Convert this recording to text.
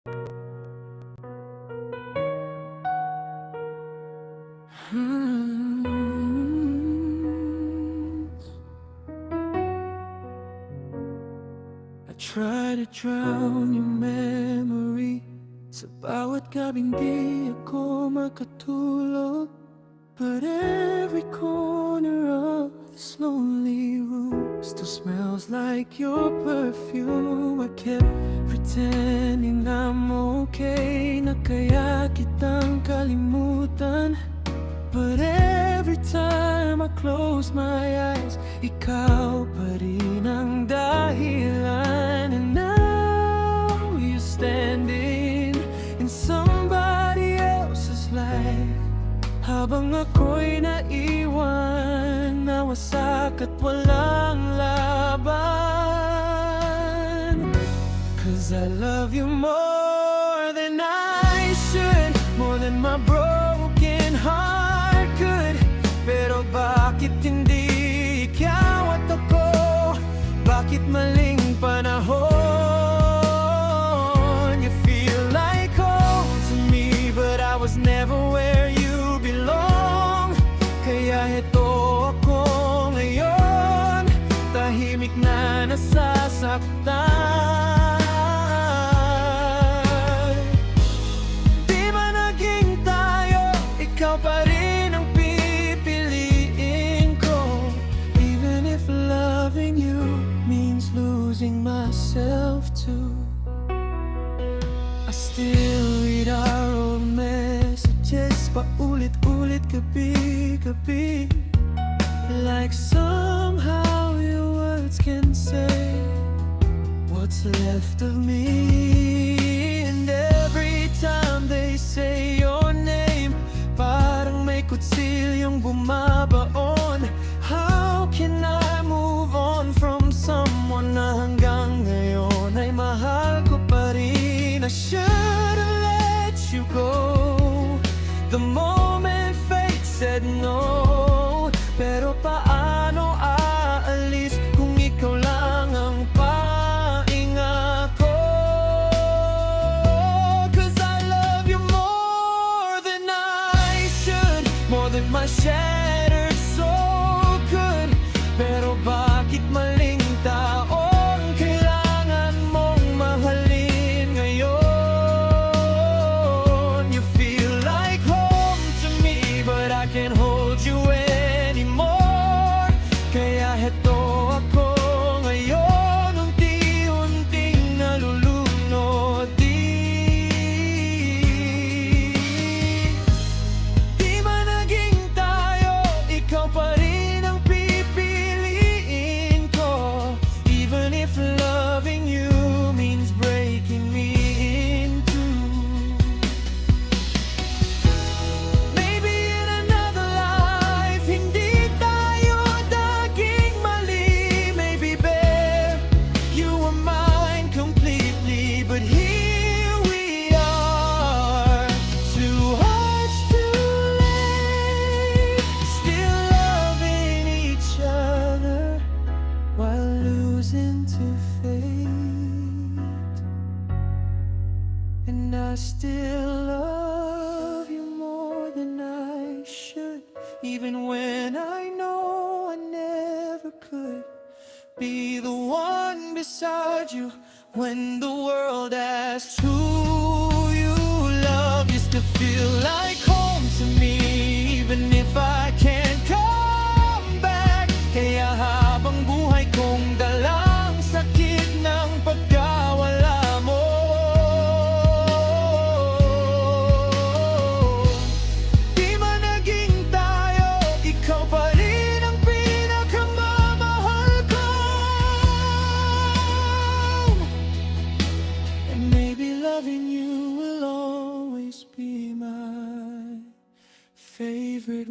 I try to drown your memory. Sa bawat gabing di ako makatulog, but every corner of this lonely room still smells like your perfume. I kept pretending I'm okay, na kaya kitang kalimutan, but every time I close my eyes, ikaw pa rin ang dahilan. And now you're standing in somebody else's life, habang ako'y naiwan, nawasak at walang laban. 'Cause I love you more than I should, more than my broken heart could. Pero bakit hindi ikaw at ako? Bakit maling panahon? You feel like home to me, but I was never where you belong. Kaya heto ako ngayon, tahimik na nasasaktan. Di ba naging tayo, ikaw pa rin ang pipiliin ko. Even if loving you means losing myself too. I still read our old messages, paulit-ulit gabi-gabi, like somehow your words can say what's left of me. And every time they say your name, parang may kutsilyong bumabaon. How can I move on from someone na hanggang ngayon ay mahal ko pa rin? I should've let you go the moment fate said no. Pero paano aalis kung ikaw lang ang pahinga ko? 'Cause I love you more than I should, more than my shattered soul could. Pero bakit maling taong kailangan mong mahalin ngayon? You feel like home to me, but I can't hold you anymore. Kaya heto ako ngayon, unti-unting nalulunod. Di ba naging tayo, ikaw pa rin ang pipiliin ko. Even if loving you means breaking me in two. Maybe in another life, hindi tayo naging mali. Maybe babe, you were mine completely, but here we are, two hearts too late, still loving each other while losing to fate. And I still love you more than I should, even when I know I never could be the one beside you when the world asks who you love. You still feel like home to me, even if I can't come back. Kaya habang buhay kong dalang sakit ng pagkawala mo, di man naging tayo, ikaw pa rin ang pinakamamahal ko. And maybe loving you will always be my favorite